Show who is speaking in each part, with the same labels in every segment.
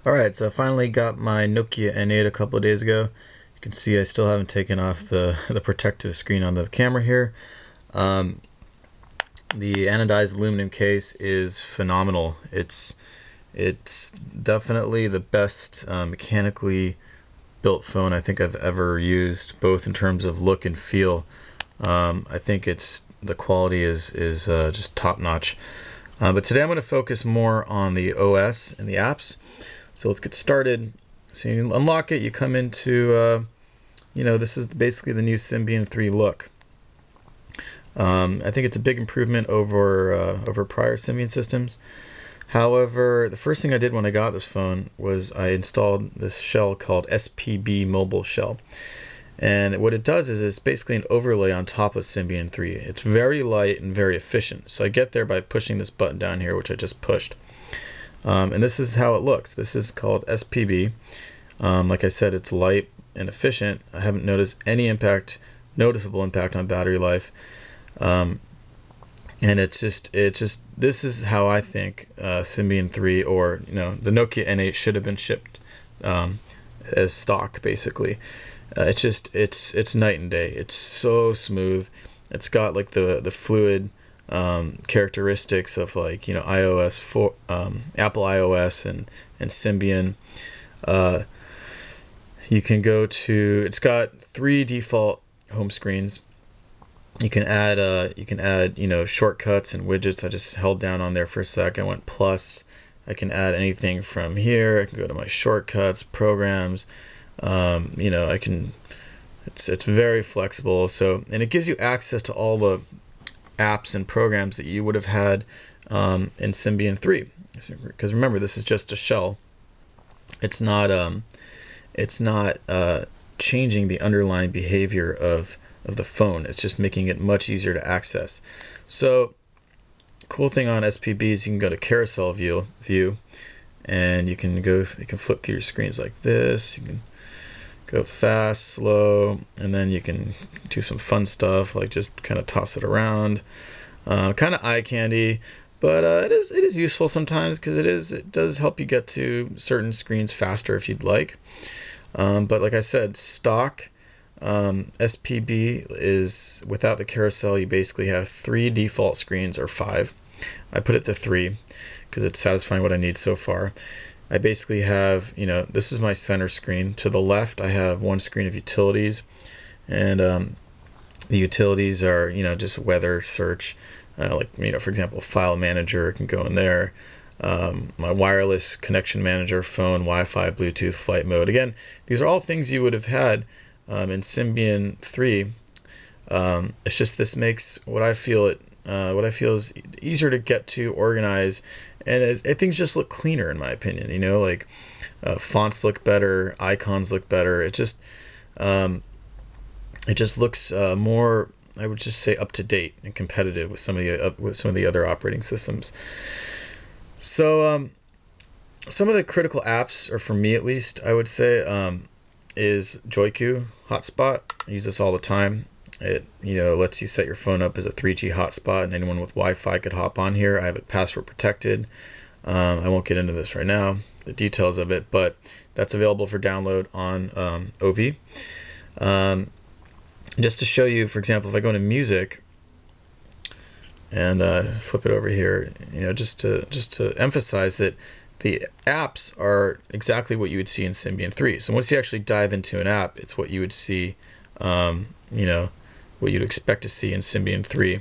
Speaker 1: Alright, so I finally got my Nokia N8 a couple of days ago. You can see I still haven't taken off the protective screen on the camera here. The anodized aluminum case is phenomenal. It's definitely the best mechanically built phone I think I've ever used, both in terms of look and feel. I think the quality is just top notch. But today I'm going to focus more on the OS and the apps. So let's get started. So you unlock it, you come into, this is basically the new Symbian 3 look. I think it's a big improvement over prior Symbian systems. However, the first thing I did when I got this phone was I installed this shell called SPB Mobile Shell. And what it does is it's basically an overlay on top of Symbian 3. It's very light and very efficient. So I get there by pushing this button down here, which I just pushed. And this is how it looks. This is called SPB. Like I said, it's light and efficient. I haven't noticed any noticeable impact on battery life. And this is how I think Symbian 3 or the Nokia N8 should have been shipped as stock, basically. It's night and day. It's so smooth. It's got like the fluid characteristics of iOS 4, Apple iOS and Symbian. You can go to, it's got 3 default home screens. You can add shortcuts and widgets. I just held down on there for a sec. I went plus. I can add anything from here. I can go to my shortcuts, programs. I can. It's very flexible. So, and it gives you access to all the apps and programs that you would have had in Symbian 3. Because remember, this is just a shell. It's not changing the underlying behavior of the phone. It's just making it much easier to access. So, cool thing on SPB is you can go to carousel view, and you can flip through your screens like this. You can go fast, slow, and then you can do some fun stuff like just kind of toss it around. Kind of eye candy, but it is useful sometimes because it does help you get to certain screens faster if you'd like. But like I said, stock SPB is without the carousel. You basically have 3 default screens, or 5. I put it to 3 because it's satisfying what I need so far. I basically have, this is my center screen. To the left, I have 1 screen of utilities, and the utilities are, just weather, search, for example, file manager can go in there. My wireless connection manager, phone, Wi-Fi, Bluetooth, flight mode. Again, these are all things you would have had in Symbian 3. It's just this makes what I feel is easier to get to, organize, and things just look cleaner in my opinion. Fonts look better, icons look better. It just looks more, I would just say, up to date and competitive with some of the other operating systems. So some of the critical apps, or for me at least, I would say, is JoyQ hotspot. I use this all the time. It lets you set your phone up as a 3G hotspot, and anyone with Wi-Fi could hop on here. I have it password protected. I won't get into this right now, the details of it, but that's available for download on OV. Just to show you, for example, if I go into music and flip it over here, just to emphasize that the apps are exactly what you would see in Symbian 3. So once you actually dive into an app, it's what you would see, what you'd expect to see in Symbian 3.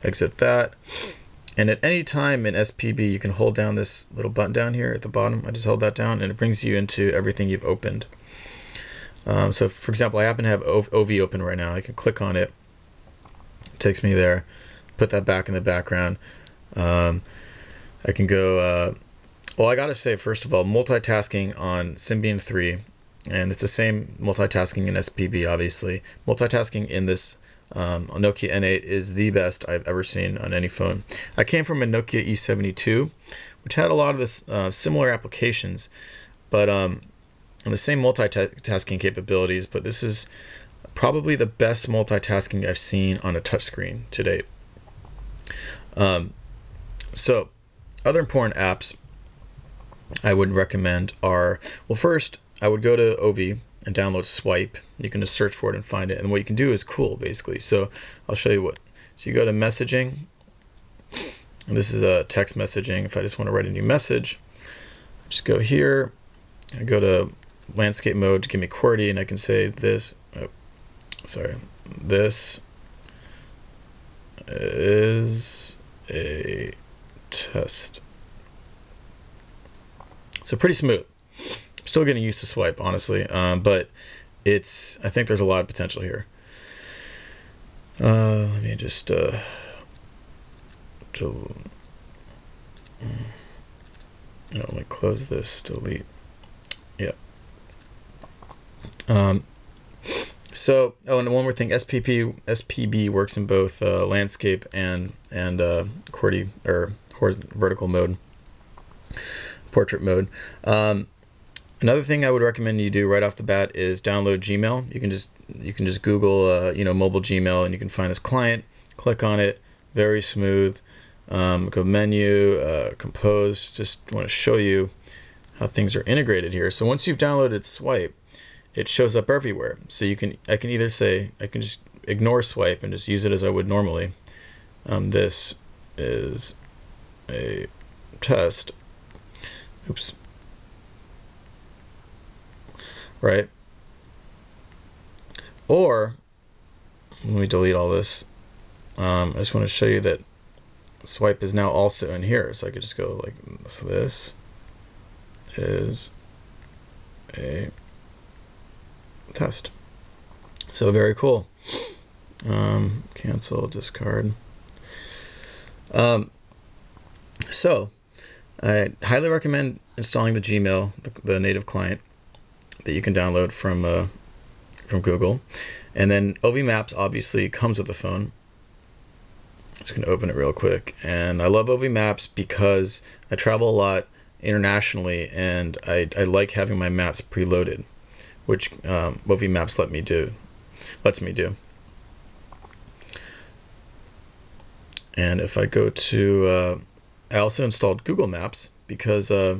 Speaker 1: Exit that. And at any time in SPB, you can hold down this little button down here at the bottom. I just held that down, and it brings you into everything you've opened. So for example, I happen to have OV open right now. I can click on it. It takes me there. Put that back in the background. I can go, well, I gotta say, first of all, multitasking on Symbian 3, and it's the same multitasking in SPB, obviously. Multitasking in this Nokia N8 is the best I've ever seen on any phone. I came from a Nokia E72, which had a lot of this similar applications, but and the same multitasking capabilities, but this is probably the best multitasking I've seen on a touchscreen to date. So other important apps I would recommend are, well, first I would go to OV and download Swype. You can just search for it and find it, and what you can do is cool, basically. So I'll show you what. So you go to messaging, and this is a text messaging. If I just want to write a new message, just go here, I go to landscape mode to give me QWERTY, and I can say this, this is a test. So pretty smooth. I'm still getting used to Swype, honestly, but I think there's a lot of potential here. Let me just let me close this, delete. Yeah. So, oh, and one more thing, SPB works in both landscape and QWERTY, or vertical mode, portrait mode. Another thing I would recommend you do right off the bat is download Gmail. You can just Google mobile Gmail, and you can find this client. Click on it, very smooth. Go menu, compose. Just want to show you how things are integrated here. So once you've downloaded Swype, it shows up everywhere. So I can either say, I can just ignore Swype and just use it as I would normally. This is a test. Oops. Right? Or, let me delete all this. I just want to show you that Swype is now also in here. So I could just go like, so this is a test. So very cool. Cancel, discard. So I highly recommend installing the Gmail, the native client that you can download from Google. And then OV Maps obviously comes with the phone. Just going to open it real quick. And I love OV Maps because I travel a lot internationally, and I like having my maps preloaded, which OV Maps lets me do. And if I go to, I also installed Google Maps because I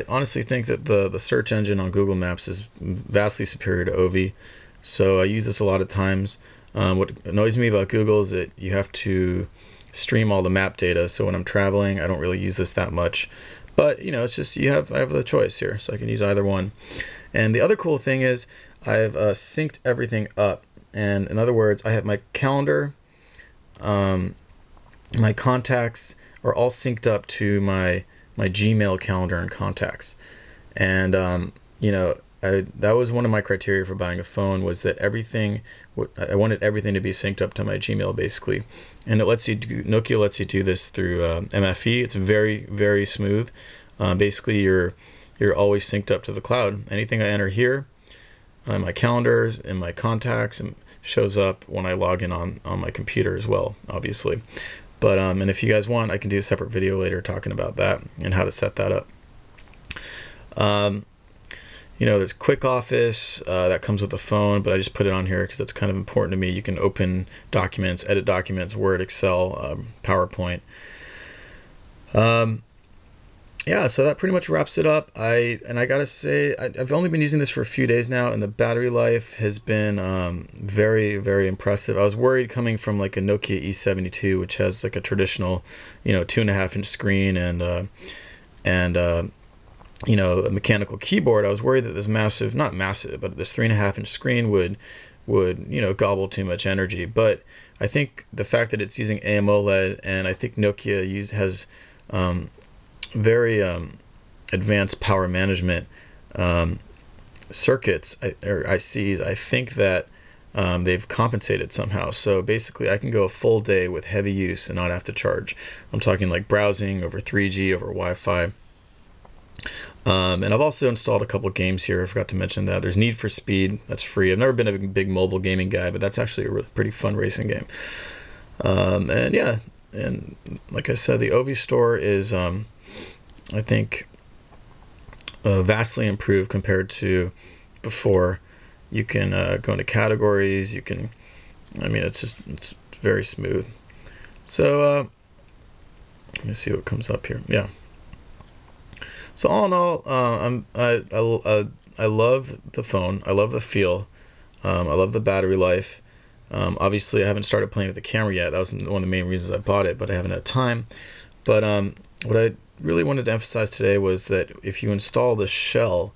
Speaker 1: honestly think that the search engine on Google Maps is vastly superior to OV. So I use this a lot of times. What annoys me about Google is that you have to stream all the map data. So when I'm traveling, I don't really use this that much. But it's just I have the choice here, so I can use either one. And the other cool thing is I've synced everything up. And in other words, I have my calendar, my contacts are all synced up to my Gmail calendar and contacts. And that was one of my criteria for buying a phone, was that I wanted everything to be synced up to my Gmail, basically. And Nokia lets you do this through MFE. It's very, very smooth. Basically, you're always synced up to the cloud. Anything I enter here, my calendars and my contacts, and shows up when I log in on my computer as well, obviously. But and if you guys want, I can do a separate video later talking about that and how to set that up. There's Quick Office that comes with the phone, but I just put it on here because that's kind of important to me. You can open documents, edit documents, Word, Excel, PowerPoint. Yeah, so that pretty much wraps it up. I gotta say, I've only been using this for a few days now, and the battery life has been very, very impressive. I was worried coming from like a Nokia E72, which has like a traditional, 2.5-inch screen and a mechanical keyboard. I was worried that this massive, not massive, but this 3.5-inch screen would gobble too much energy. But I think the fact that it's using AMOLED, and I think Nokia has very advanced power management circuits, ICs. I think that they've compensated somehow. So basically, I can go a full day with heavy use and not have to charge. I'm talking like browsing over 3G, over Wi-Fi. And I've also installed a couple games here. I forgot to mention that. There's Need for Speed. That's free. I've never been a big mobile gaming guy, but that's actually a pretty fun racing game. And yeah, and like I said, the OV store is, I think, vastly improved compared to before. You can go into categories. You can, it's very smooth. So Let me see what comes up here. Yeah. So all in all, I love the phone. I love the feel. I love the battery life. Obviously, I haven't started playing with the camera yet. That was one of the main reasons I bought it, but I haven't had time. But what I really wanted to emphasize today was that if you install the shell,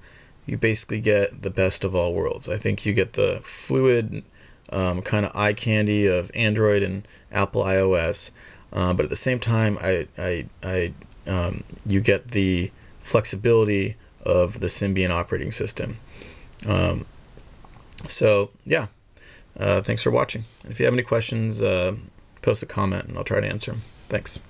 Speaker 1: you basically get the best of all worlds. I think you get the fluid kind of eye candy of Android and Apple iOS, but at the same time, you get the flexibility of the Symbian operating system. So yeah, thanks for watching. If you have any questions, post a comment and I'll try to answer them. Thanks.